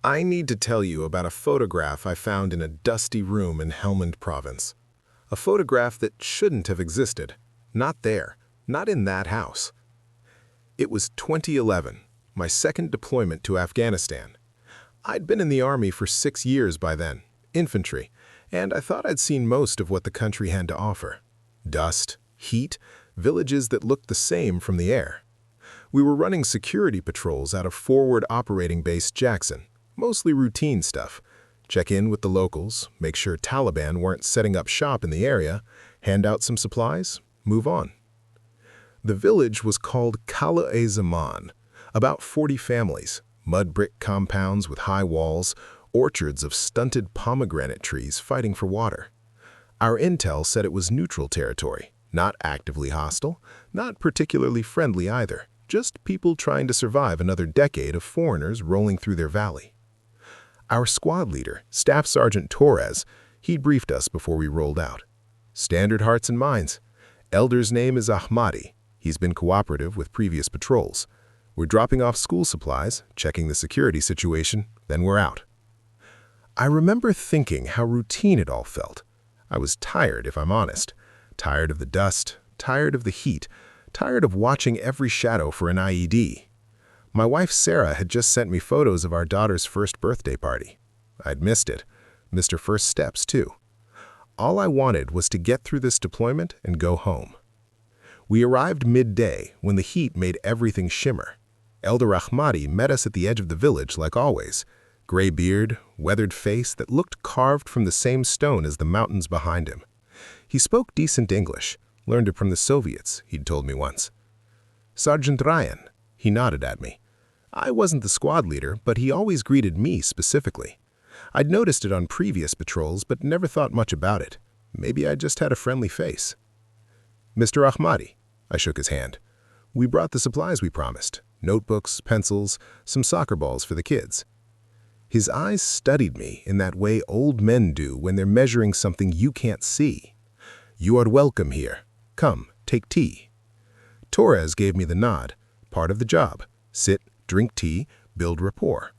I need to tell you about a photograph I found in a dusty room in Helmand Province. A photograph that shouldn't have existed. Not there. Not in that house. It was 2011, my second deployment to Afghanistan. I'd been in the army for 6 years by then, infantry, and I thought I'd seen most of what the country had to offer. Dust, heat, villages that looked the same from the air. We were running security patrols out of Forward Operating Base Jackson. Mostly routine stuff. Check in with the locals, make sure Taliban weren't setting up shop in the area, hand out some supplies, move on. The village was called Kala-e-Zaman, about 40 families, mud brick compounds with high walls, orchards of stunted pomegranate trees fighting for water. Our intel said it was neutral territory, not actively hostile, not particularly friendly either, just people trying to survive another decade of foreigners rolling through their valley. Our squad leader, Staff Sergeant Torres, he briefed us before we rolled out. Standard hearts and minds. Elder's name is Ahmadi. He's been cooperative with previous patrols. We're dropping off school supplies, checking the security situation, then we're out. I remember thinking how routine it all felt. I was tired, if I'm honest. Tired of the dust, tired of the heat, tired of watching every shadow for an IED. My wife Sarah had just sent me photos of our daughter's first birthday party. I'd missed it. Missed her first steps, too. All I wanted was to get through this deployment and go home. We arrived midday when the heat made everything shimmer. Elder Ahmadi met us at the edge of the village like always. Gray beard, weathered face that looked carved from the same stone as the mountains behind him. He spoke decent English, learned it from the Soviets, he'd told me once. Sergeant Ryan, he nodded at me. I wasn't the squad leader, but he always greeted me specifically. I'd noticed it on previous patrols, but never thought much about it. Maybe I just had a friendly face. Mr. Ahmadi, I shook his hand. We brought the supplies we promised. Notebooks, pencils, some soccer balls for the kids. His eyes studied me in that way old men do when they're measuring something you can't see. You are welcome here. Come, take tea. Torres gave me the nod. Part of the job. Sit, drink tea, build rapport.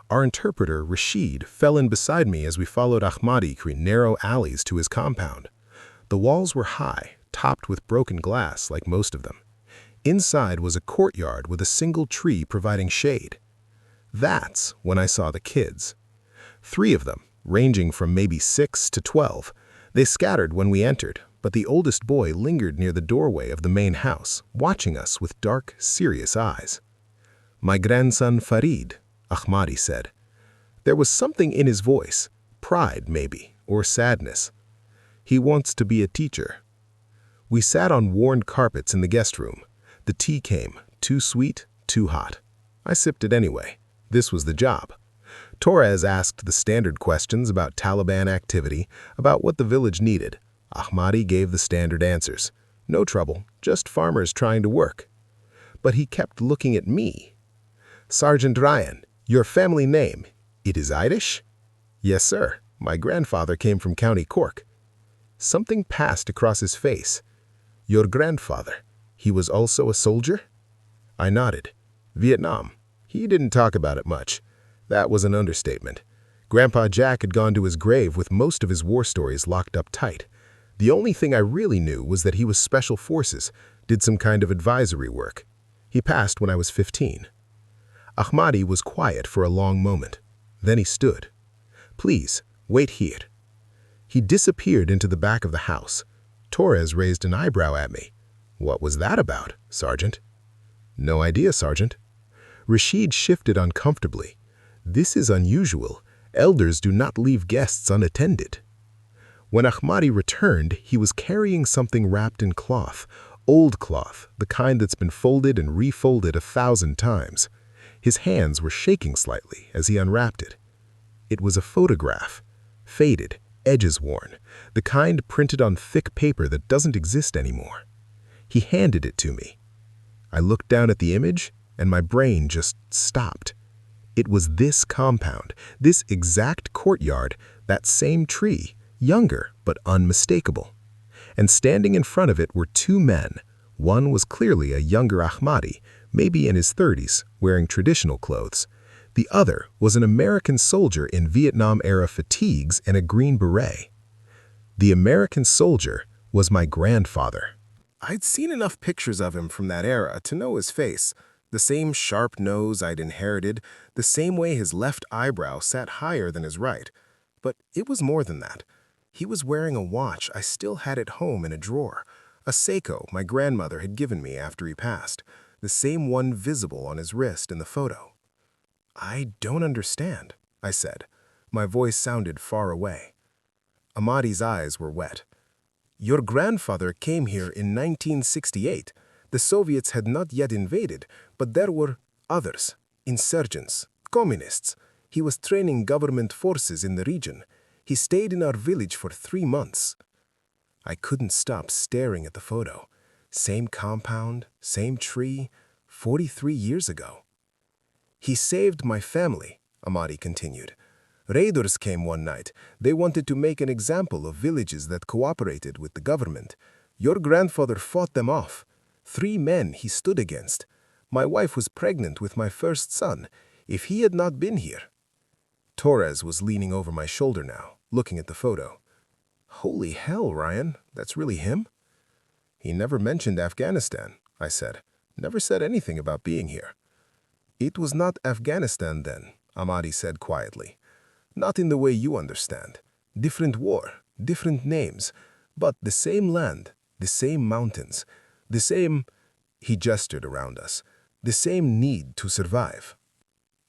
Our interpreter, Rashid, fell in beside me as we followed Ahmadi through narrow alleys to his compound. The walls were high, topped with broken glass like most of them. Inside was a courtyard with a single tree providing shade. That's when I saw the kids. 3 of them, ranging from maybe 6 to 12. They scattered when we entered, but the oldest boy lingered near the doorway of the main house, watching us with dark, serious eyes. My grandson Farid, Ahmadi said. There was something in his voice, pride maybe, or sadness. He wants to be a teacher. We sat on worn carpets in the guest room. The tea came, too sweet, too hot. I sipped it anyway. This was the job. Torres asked the standard questions about Taliban activity, about what the village needed. Ahmadi gave the standard answers. No trouble, just farmers trying to work. But he kept looking at me. Sergeant Ryan, your family name, it is Irish? Yes, sir. My grandfather came from County Cork. Something passed across his face. Your grandfather, he was also a soldier? I nodded. Vietnam. He didn't talk about it much. That was an understatement. Grandpa Jack had gone to his grave with most of his war stories locked up tight. The only thing I really knew was that he was Special Forces, did some kind of advisory work. He passed when I was 15. Ahmadi was quiet for a long moment. Then he stood. Please, wait here. He disappeared into the back of the house. Torres raised an eyebrow at me. What was that about, Sergeant? No idea, Sergeant. Rashid shifted uncomfortably. This is unusual. Elders do not leave guests unattended. When Ahmadi returned, he was carrying something wrapped in cloth, old cloth, the kind that's been folded and refolded 1,000 times. His hands were shaking slightly as he unwrapped it. It was a photograph, faded, edges worn, the kind printed on thick paper that doesn't exist anymore. He handed it to me. I looked down at the image, and my brain just stopped. It was this compound, this exact courtyard, that same tree, younger but unmistakable. And standing in front of it were 2 men. One was clearly a younger Ahmadi, maybe in his 30s, wearing traditional clothes. The other was an American soldier in Vietnam-era fatigues and a green beret. The American soldier was my grandfather. I'd seen enough pictures of him from that era to know his face, the same sharp nose I'd inherited, the same way his left eyebrow sat higher than his right. But it was more than that. He was wearing a watch I still had at home in a drawer, a Seiko my grandmother had given me after he passed, the same one visible on his wrist in the photo. "I don't understand," I said. My voice sounded far away. Ahmadi's eyes were wet. "Your grandfather came here in 1968. The Soviets had not yet invaded, but there were others, insurgents, communists. He was training government forces in the region. He stayed in our village for 3 months. I couldn't stop staring at the photo. Same compound, same tree, 43 years ago. He saved my family, Ahmadi continued. Raiders came one night. They wanted to make an example of villages that cooperated with the government. Your grandfather fought them off. 3 men he stood against. My wife was pregnant with my first son. If he had not been here." Torres was leaning over my shoulder now, looking at the photo. "Holy hell, Ryan, that's really him?" "He never mentioned Afghanistan," I said. "Never said anything about being here." "It was not Afghanistan then," Ahmadi said quietly. "Not in the way you understand. Different war, different names, but the same land, the same mountains, the same," he gestured around us, "the same need to survive."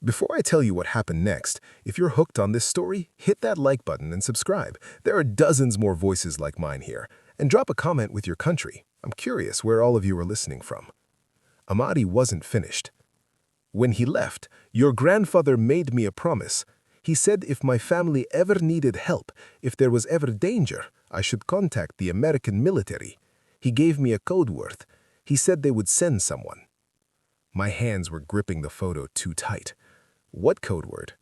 Before I tell you what happened next, if you're hooked on this story, hit that like button and subscribe. There are dozens more voices like mine here. And drop a comment with your country. I'm curious where all of you are listening from. Ahmadi wasn't finished. "When he left, your grandfather made me a promise. He said if my family ever needed help, if there was ever danger, I should contact the American military. He gave me a code word. He said they would send someone." My hands were gripping the photo too tight. "What code word?"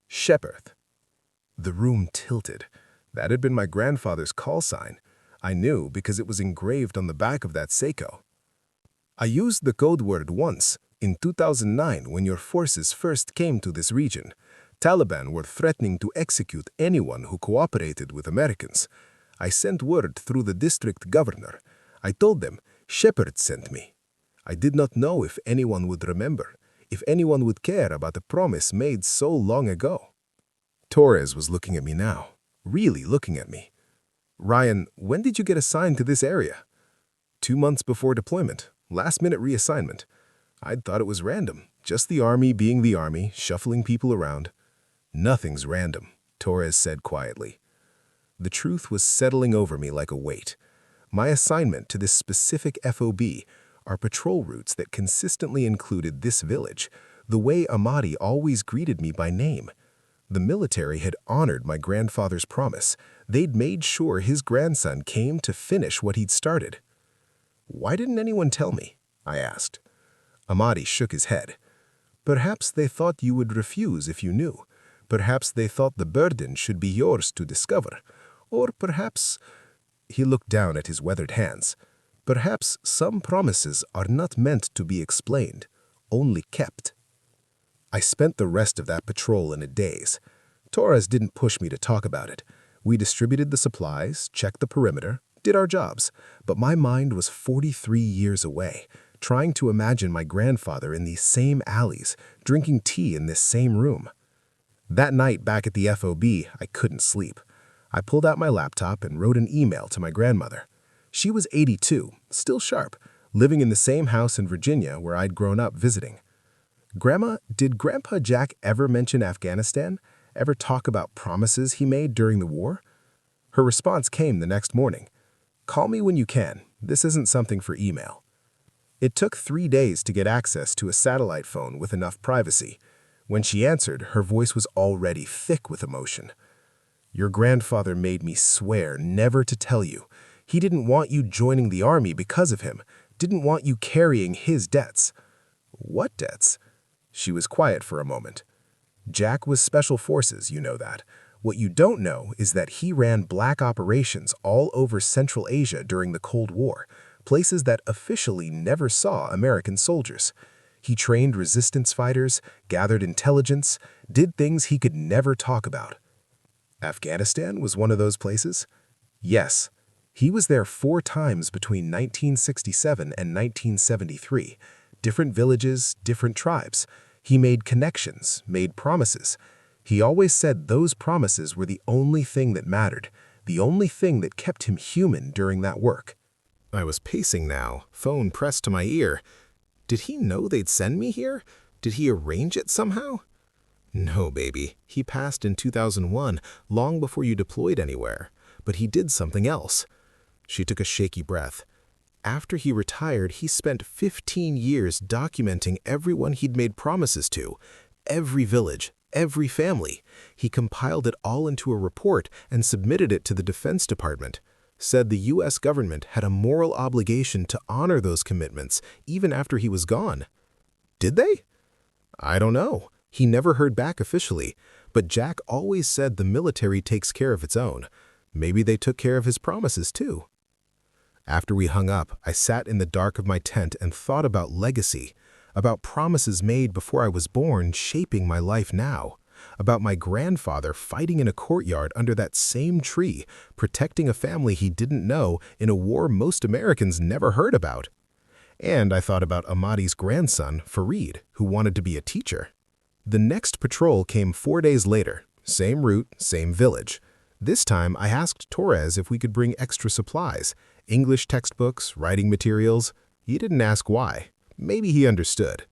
"Shepherd." The room tilted. That had been my grandfather's call sign. I knew because it was engraved on the back of that Seiko. "I used the code word once, in 2009 when your forces first came to this region. Taliban were threatening to execute anyone who cooperated with Americans. I sent word through the district governor. I told them, Shepherd sent me. I did not know if anyone would remember, if anyone would care about a promise made so long ago." Torres was looking at me now, really looking at me. "Ryan, when did you get assigned to this area?" 2 months before deployment, last-minute reassignment. I'd thought it was random, just the army being the army, shuffling people around. "Nothing's random," Torres said quietly. The truth was settling over me like a weight. My assignment to this specific FOB are patrol routes that consistently included this village, the way Ahmadi always greeted me by name. The military had honored my grandfather's promise. They'd made sure his grandson came to finish what he'd started. "Why didn't anyone tell me?" I asked. Ahmadi shook his head. "Perhaps they thought you would refuse if you knew. Perhaps they thought the burden should be yours to discover. Or perhaps," he looked down at his weathered hands, "perhaps some promises are not meant to be explained, only kept." I spent the rest of that patrol in a daze. Torres didn't push me to talk about it. We distributed the supplies, checked the perimeter, did our jobs, but my mind was 43 years away, trying to imagine my grandfather in these same alleys, drinking tea in this same room. That night back at the FOB, I couldn't sleep. I pulled out my laptop and wrote an email to my grandmother. She was 82, still sharp, living in the same house in Virginia where I'd grown up visiting. "Grandma, did Grandpa Jack ever mention Afghanistan? Ever talk about promises he made during the war?" Her response came the next morning. "Call me when you can. This isn't something for email." It took 3 days to get access to a satellite phone with enough privacy. When she answered, her voice was already thick with emotion. "Your grandfather made me swear never to tell you. He didn't want you joining the army because of him, didn't want you carrying his debts." "What debts?" She was quiet for a moment. "Jack was Special Forces, you know that. What you don't know is that he ran black operations all over Central Asia during the Cold War, places that officially never saw American soldiers. He trained resistance fighters, gathered intelligence, did things he could never talk about. Afghanistan was one of those places? Yes. He was there 4 times between 1967 and 1973. Different villages, different tribes. He made connections, made promises. He always said those promises were the only thing that mattered, the only thing that kept him human during that work. I was pacing now, phone pressed to my ear. Did he know they'd send me here? Did he arrange it somehow? No, baby. He passed in 2001, long before you deployed anywhere. But he did something else. She took a shaky breath. After he retired, he spent 15 years documenting everyone he'd made promises to, every village, every family. He compiled it all into a report and submitted it to the Defense Department. Said the U.S. government had a moral obligation to honor those commitments even after he was gone. Did they? I don't know. He never heard back officially, but Jack always said the military takes care of its own. Maybe they took care of his promises too. After we hung up, I sat in the dark of my tent and thought about legacy, about promises made before I was born shaping my life now, about my grandfather fighting in a courtyard under that same tree, protecting a family he didn't know in a war most Americans never heard about. And I thought about Ahmadi's grandson, Fareed, who wanted to be a teacher. The next patrol came 4 days later, same route, same village. This time I asked Torres if we could bring extra supplies, English textbooks, writing materials. He didn't ask why. Maybe he understood.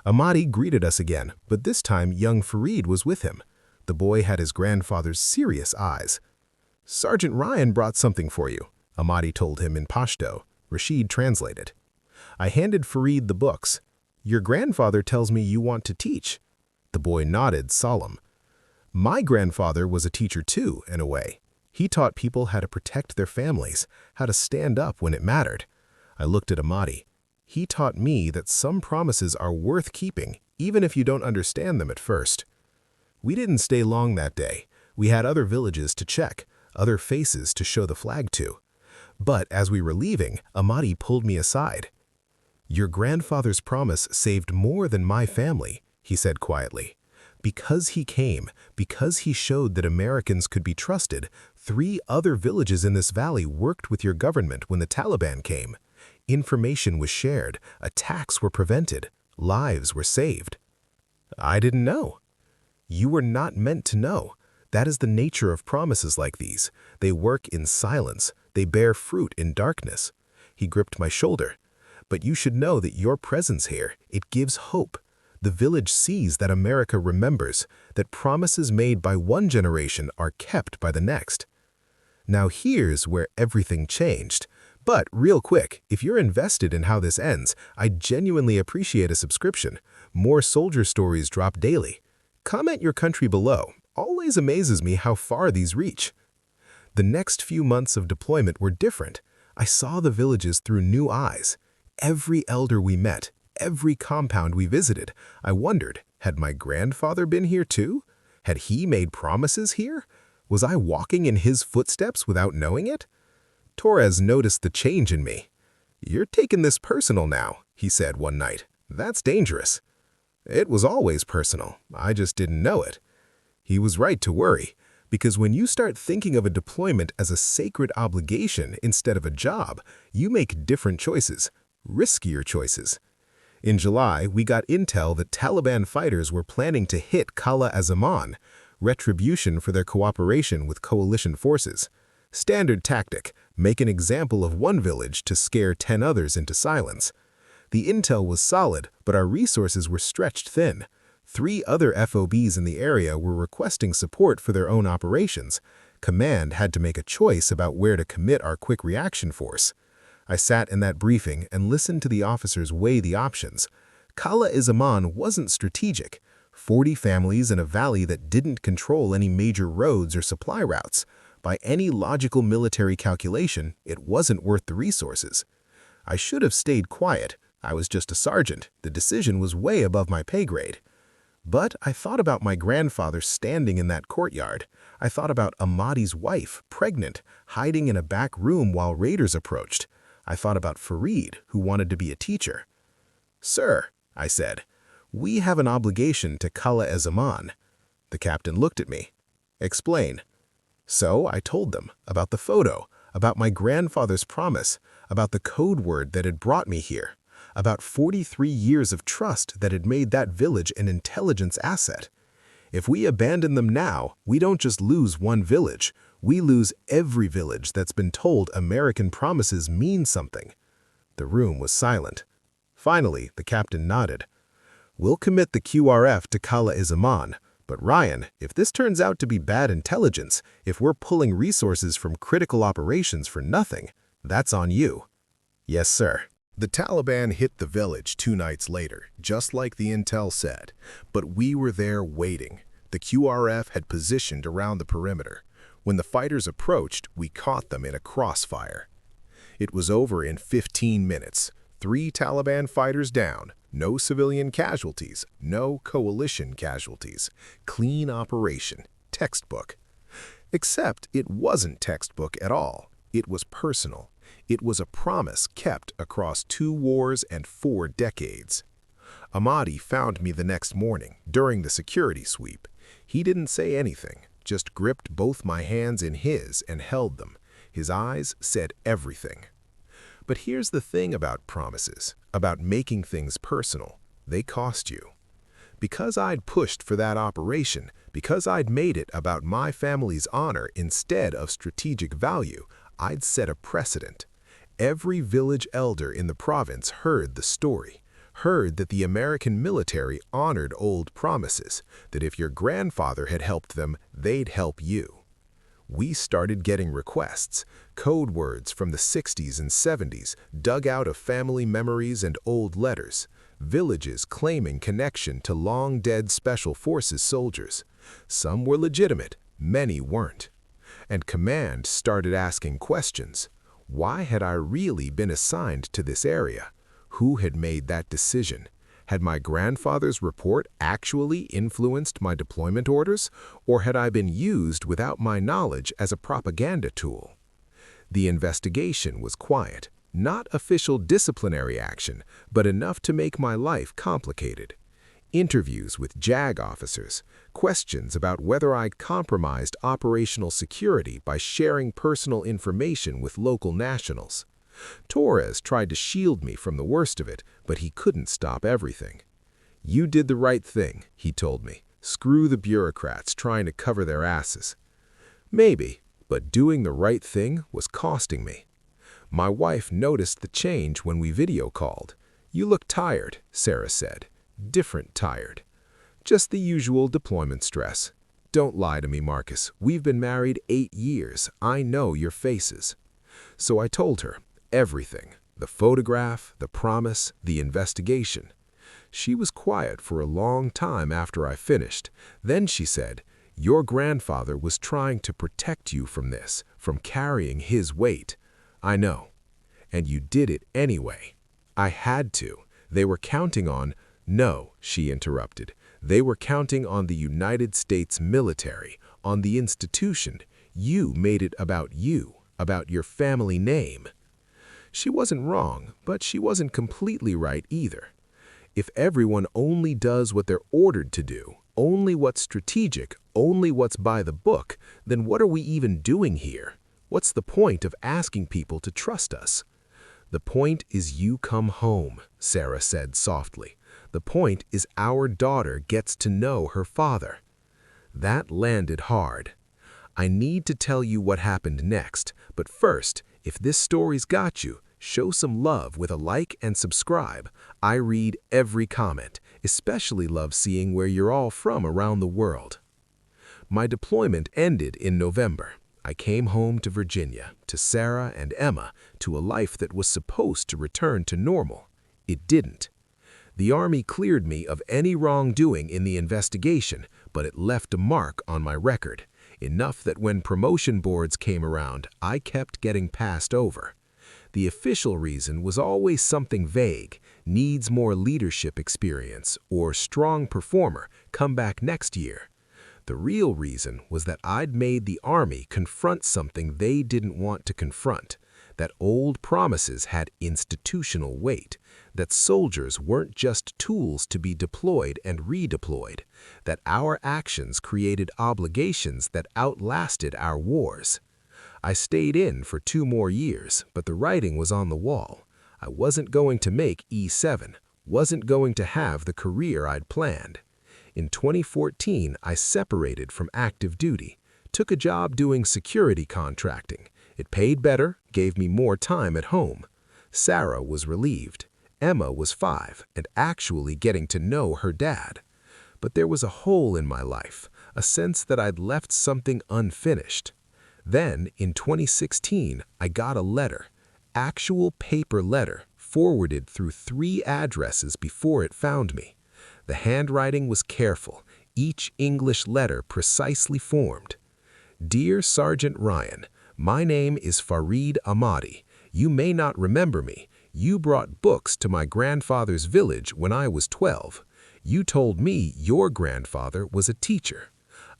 Ahmadi greeted us again, but this time young Fareed was with him. The boy had his grandfather's serious eyes. "Sergeant Ryan brought something for you," Ahmadi told him in Pashto. Rashid translated. I handed Fareed the books. "Your grandfather tells me you want to teach." The boy nodded, solemn. My grandfather was a teacher too, in a way. He taught people how to protect their families, how to stand up when it mattered. I looked at Ahmadi. He taught me that some promises are worth keeping, even if you don't understand them at first. We didn't stay long that day. We had other villages to check, other faces to show the flag to. But as we were leaving, Ahmadi pulled me aside. "Your grandfather's promise saved more than my family," he said quietly. "Because he came, because he showed that Americans could be trusted, 3 other villages in this valley worked with your government when the Taliban came. Information was shared, attacks were prevented, lives were saved." I didn't know. You were not meant to know. That is the nature of promises like these. They work in silence. They bear fruit in darkness. He gripped my shoulder. But you should know that your presence here, it gives hope. The village sees that America remembers, that promises made by one generation are kept by the next. Now here's where everything changed. But real quick, if you're invested in how this ends, I genuinely appreciate a subscription. More soldier stories drop daily. Comment your country below. Always amazes me how far these reach. The next few months of deployment were different. I saw the villages through new eyes. Every elder we met, every compound we visited, I wondered, had my grandfather been here too? Had he made promises here? Was I walking in his footsteps without knowing it? Torres noticed the change in me. "You're taking this personal now," he said one night. "That's dangerous." It was always personal. I just didn't know it. He was right to worry, because when you start thinking of a deployment as a sacred obligation instead of a job, you make different choices, riskier choices. In July, we got intel that Taliban fighters were planning to hit Qala Azaman, retribution for their cooperation with coalition forces. Standard tactic, make an example of one village to scare 10 others into silence. The intel was solid, but our resources were stretched thin. 3 other FOBs in the area were requesting support for their own operations. Command had to make a choice about where to commit our quick reaction force. I sat in that briefing and listened to the officers weigh the options. Qala Azaman wasn't strategic. 40 families in a valley that didn't control any major roads or supply routes. By any logical military calculation, it wasn't worth the resources. I should have stayed quiet. I was just a sergeant. The decision was way above my pay grade. But I thought about my grandfather standing in that courtyard. I thought about Ahmadi's wife, pregnant, hiding in a back room while raiders approached. I thought about Fareed, who wanted to be a teacher. "Sir," I said. "We have an obligation to Kala-e-Zaman." The captain looked at me. "Explain." So I told them about the photo, about my grandfather's promise, about the code word that had brought me here, about 43 years of trust that had made that village an intelligence asset. If we abandon them now, we don't just lose one village, we lose every village that's been told American promises mean something. The room was silent. Finally, the captain nodded. "We'll commit the QRF to Kala-e-Zaman. But Ryan, if this turns out to be bad intelligence, if we're pulling resources from critical operations for nothing, that's on you." "Yes, sir." The Taliban hit the village 2 nights later, just like the intel said. But we were there waiting. The QRF had positioned around the perimeter. When the fighters approached, we caught them in a crossfire. It was over in 15 minutes. 3 Taliban fighters down. No civilian casualties, no coalition casualties. Clean operation. Textbook. Except it wasn't textbook at all. It was personal. It was a promise kept across 2 wars and 4 decades. Ahmadi found me the next morning during the security sweep. He didn't say anything, just gripped both my hands in his and held them. His eyes said everything. But here's the thing about promises, about making things personal. They cost you. Because I'd pushed for that operation, because I'd made it about my family's honor instead of strategic value, I'd set a precedent. Every village elder in the province heard the story, heard that the American military honored old promises, that if your grandfather had helped them, they'd help you. We started getting requests, code words from the 60s and 70s, dug out of family memories and old letters, villages claiming connection to long-dead Special Forces soldiers. Some were legitimate, many weren't. And command started asking questions. Why had I really been assigned to this area? Who had made that decision? Had my grandfather's report actually influenced my deployment orders, or had I been used without my knowledge as a propaganda tool? The investigation was quiet, not official disciplinary action, but enough to make my life complicated. Interviews with JAG officers, questions about whether I'd compromised operational security by sharing personal information with local nationals. Torres tried to shield me from the worst of it, but he couldn't stop everything. "You did the right thing," he told me. "Screw the bureaucrats trying to cover their asses." Maybe, but doing the right thing was costing me. My wife noticed the change when we video called. "You look tired," Sarah said. "Different tired." "Just the usual deployment stress." "Don't lie to me, Marcus. We've been married 8 years. I know your faces." So I told her everything, the photograph, the promise, the investigation. She was quiet for a long time after I finished. Then she said, "Your grandfather was trying to protect you from this, from carrying his weight." "I know. And you did it anyway." "I had to. They were counting on—" "No," she interrupted. "They were counting on the United States military, on the institution. You made it about you, about your family name." She wasn't wrong, but she wasn't completely right either. If everyone only does what they're ordered to do, only what's strategic, only what's by the book, then what are we even doing here? What's the point of asking people to trust us? "The point is you come home," Sarah said softly. "The point is our daughter gets to know her father." That landed hard. I need to tell you what happened next, but first, if this story's got you, show some love with a like and subscribe. I read every comment, especially love seeing where you're all from around the world. My deployment ended in November. I came home to Virginia, to Sarah and Emma, to a life that was supposed to return to normal. It didn't. The Army cleared me of any wrongdoing in the investigation, but it left a mark on my record. Enough that when promotion boards came around, I kept getting passed over. The official reason was always something vague, needs more leadership experience, or strong performer, come back next year. The real reason was that I'd made the Army confront something they didn't want to confront. that old promises had institutional weight, that soldiers weren't just tools to be deployed and redeployed, that our actions created obligations that outlasted our wars. I stayed in for 2 more years, but the writing was on the wall. I wasn't going to make E7, wasn't going to have the career I'd planned. In 2014, I separated from active duty, took a job doing security contracting. It paid better, gave me more time at home. Sarah was relieved. Emma was 5 and actually getting to know her dad. But there was a hole in my life, a sense that I'd left something unfinished. Then, in 2016, I got a letter, actual paper letter, forwarded through 3 addresses before it found me. The handwriting was careful, each English letter precisely formed. Dear Sergeant Ryan, my name is Farid Ahmadi. You may not remember me. You brought books to my grandfather's village when I was 12. You told me your grandfather was a teacher.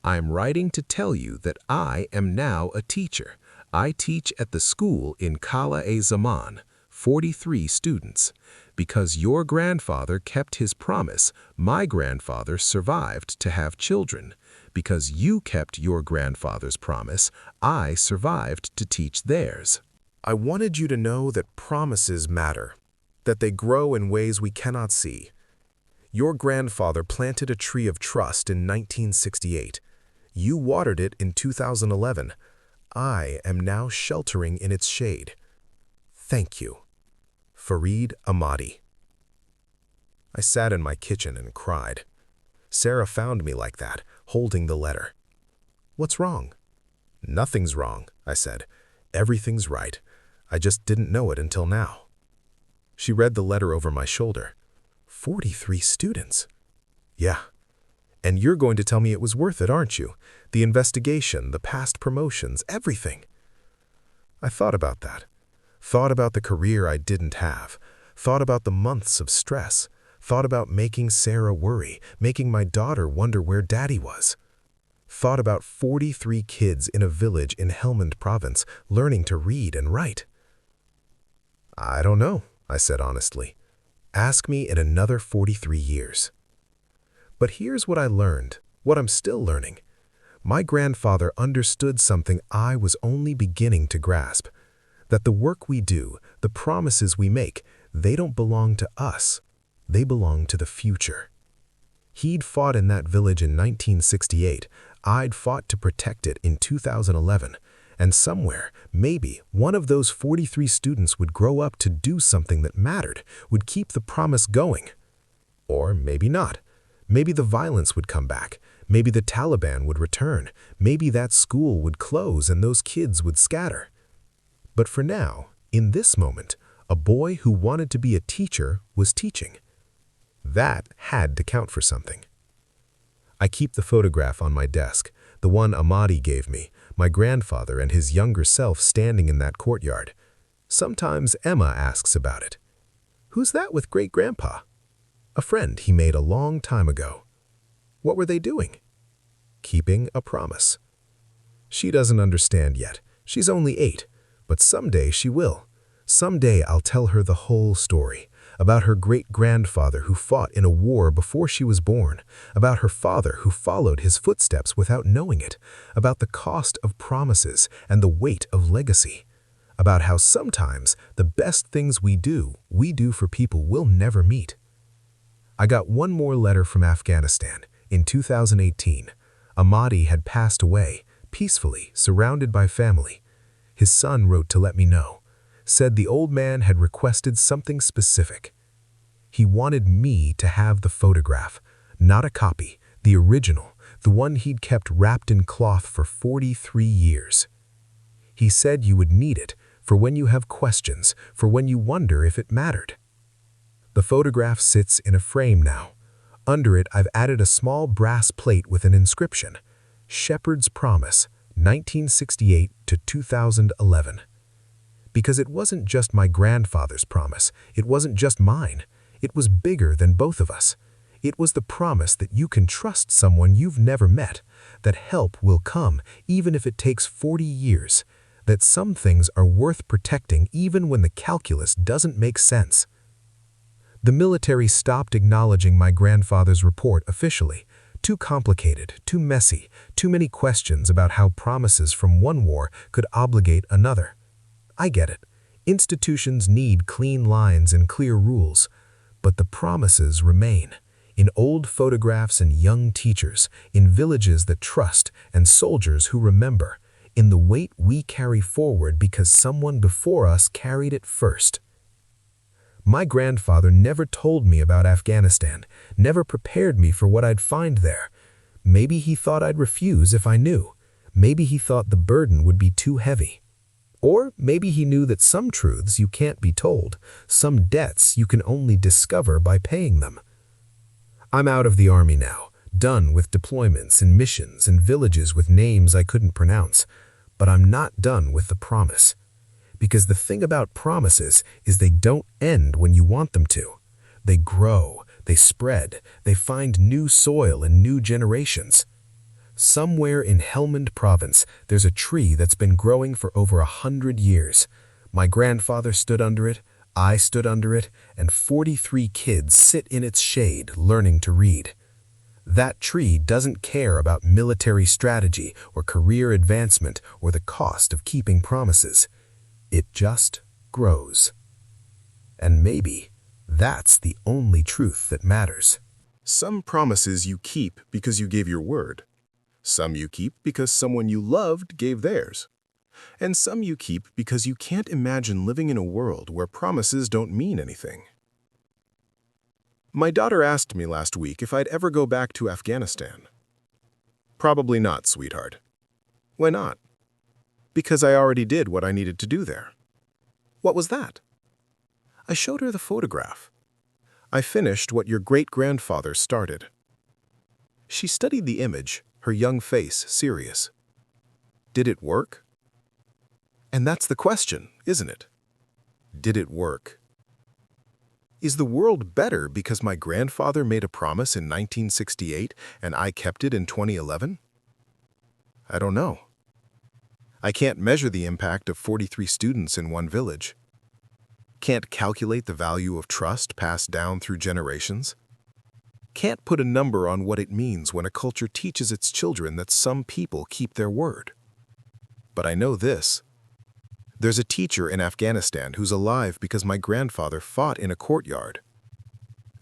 I am writing to tell you that I am now a teacher. I teach at the school in Kala-e-Zaman, 43 students. Because your grandfather kept his promise, my grandfather survived to have children. Because you kept your grandfather's promise, I survived to teach theirs. I wanted you to know that promises matter, that they grow in ways we cannot see. Your grandfather planted a tree of trust in 1968. You watered it in 2011. I am now sheltering in its shade. Thank you. Farid Ahmadi. I sat in my kitchen and cried. Sarah found me like that, holding the letter. What's wrong? Nothing's wrong, I said. Everything's right. I just didn't know it until now. She read the letter over my shoulder. 43 students. Yeah. And you're going to tell me it was worth it, aren't you? The investigation, the past promotions, everything. I thought about that. Thought about the career I didn't have. Thought about the months of stress. Thought about making Sarah worry, making my daughter wonder where Daddy was. Thought about 43 kids in a village in Helmand Province learning to read and write. I don't know, I said honestly. Ask me in another 43 years. But here's what I learned, what I'm still learning. My grandfather understood something I was only beginning to grasp. That the work we do, the promises we make, they don't belong to us. They belong to the future. He'd fought in that village in 1968. I'd fought to protect it in 2011. And somewhere, maybe, one of those 43 students would grow up to do something that mattered, would keep the promise going. Or maybe not. Maybe the violence would come back. Maybe the Taliban would return. Maybe that school would close and those kids would scatter. But for now, in this moment, a boy who wanted to be a teacher was teaching. That had to count for something. I keep the photograph on my desk, the one Ahmadi gave me, my grandfather and his younger self standing in that courtyard. Sometimes Emma asks about it. Who's that with great-grandpa? A friend he made a long time ago. What were they doing? Keeping a promise. She doesn't understand yet. She's only 8, but someday she will. Someday I'll tell her the whole story. About her great-grandfather who fought in a war before she was born, about her father who followed his footsteps without knowing it, about the cost of promises and the weight of legacy, about how sometimes the best things we do for people we'll never meet. I got one more letter from Afghanistan in 2018. Ahmadi had passed away, peacefully, surrounded by family. His son wrote to let me know. Said the old man had requested something specific. He wanted me to have the photograph, not a copy, the original, the one he'd kept wrapped in cloth for 43 years. He said you would need it for when you have questions, for when you wonder if it mattered. The photograph sits in a frame now. Under it, I've added a small brass plate with an inscription, Shepherd's Promise, 1968 to 2011. Because it wasn't just my grandfather's promise, it wasn't just mine. It was bigger than both of us. It was the promise that you can trust someone you've never met, that help will come even if it takes 40 years, that some things are worth protecting even when the calculus doesn't make sense. The military stopped acknowledging my grandfather's report officially. Too complicated, too messy, too many questions about how promises from one war could obligate another. I get it. Institutions need clean lines and clear rules, but the promises remain. In old photographs and young teachers, in villages that trust and soldiers who remember, in the weight we carry forward because someone before us carried it first. My grandfather never told me about Afghanistan, never prepared me for what I'd find there. Maybe he thought I'd refuse if I knew. Maybe he thought the burden would be too heavy. Or maybe he knew that some truths you can't be told, some debts you can only discover by paying them. I'm out of the army now, done with deployments and missions and villages with names I couldn't pronounce, but I'm not done with the promise. Because the thing about promises is they don't end when you want them to. They grow, they spread, they find new soil and new generations. Somewhere in Helmand Province, there's a tree that's been growing for over 100 years. My grandfather stood under it, I stood under it, and 43 kids sit in its shade learning to read. That tree doesn't care about military strategy or career advancement or the cost of keeping promises. It just grows. And maybe that's the only truth that matters. Some promises you keep because you gave your word. Some you keep because someone you loved gave theirs. And some you keep because you can't imagine living in a world where promises don't mean anything. My daughter asked me last week if I'd ever go back to Afghanistan. Probably not, sweetheart. Why not? Because I already did what I needed to do there. What was that? I showed her the photograph. I finished what your great-grandfather started. She studied the image, her young face serious. Did it work? And that's the question, isn't it? Did it work? Is the world better because my grandfather made a promise in 1968 and I kept it in 2011? I don't know. I can't measure the impact of 43 students in one village. Can't calculate the value of trust passed down through generations. Can't put a number on what it means when a culture teaches its children that some people keep their word. But I know this. There's a teacher in Afghanistan who's alive because my grandfather fought in a courtyard.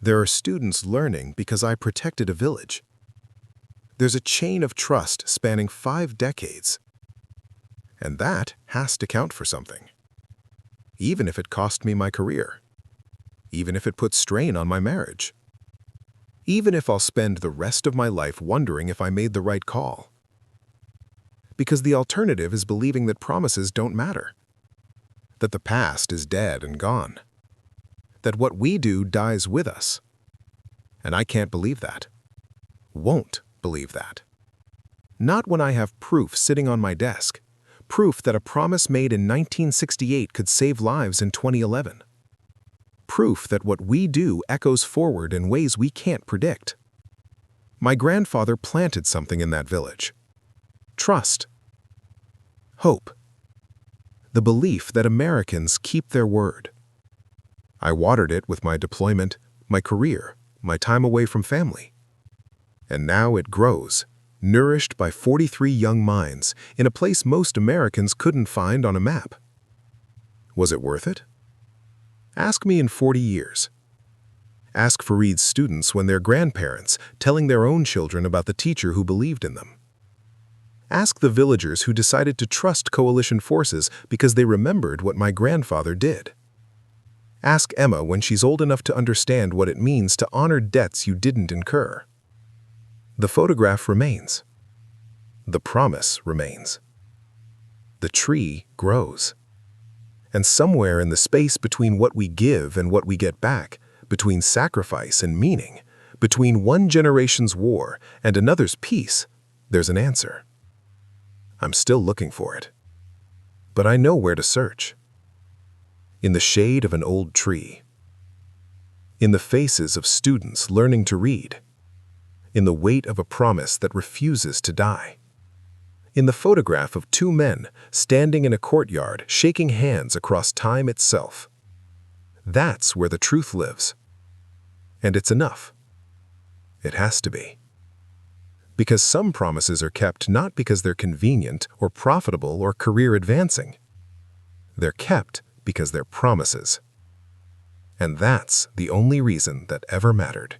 There are students learning because I protected a village. There's a chain of trust spanning 5 decades. And that has to count for something. Even if it cost me my career. Even if it puts strain on my marriage. Even if I'll spend the rest of my life wondering if I made the right call. Because the alternative is believing that promises don't matter. That the past is dead and gone. That what we do dies with us. And I can't believe that. Won't believe that. Not when I have proof sitting on my desk. Proof that a promise made in 1968 could save lives in 2011. Proof that what we do echoes forward in ways we can't predict. My grandfather planted something in that village. Trust. Hope. The belief that Americans keep their word. I watered it with my deployment, my career, my time away from family. And now it grows, nourished by 43 young minds in a place most Americans couldn't find on a map. Was it worth it? Ask me in 40 years. Ask Fareed's students when they're grandparents, telling their own children about the teacher who believed in them. Ask the villagers who decided to trust coalition forces because they remembered what my grandfather did. Ask Emma when she's old enough to understand what it means to honor debts you didn't incur. The photograph remains. The promise remains. The tree grows. And somewhere in the space between what we give and what we get back, between sacrifice and meaning, between one generation's war and another's peace, there's an answer. I'm still looking for it. But I know where to search. In the shade of an old tree. In the faces of students learning to read. In the weight of a promise that refuses to die. In the photograph of two men standing in a courtyard, shaking hands across time itself. That's where the truth lives. And it's enough. It has to be. Because some promises are kept not because they're convenient or profitable or career advancing. They're kept because they're promises. And that's the only reason that ever mattered.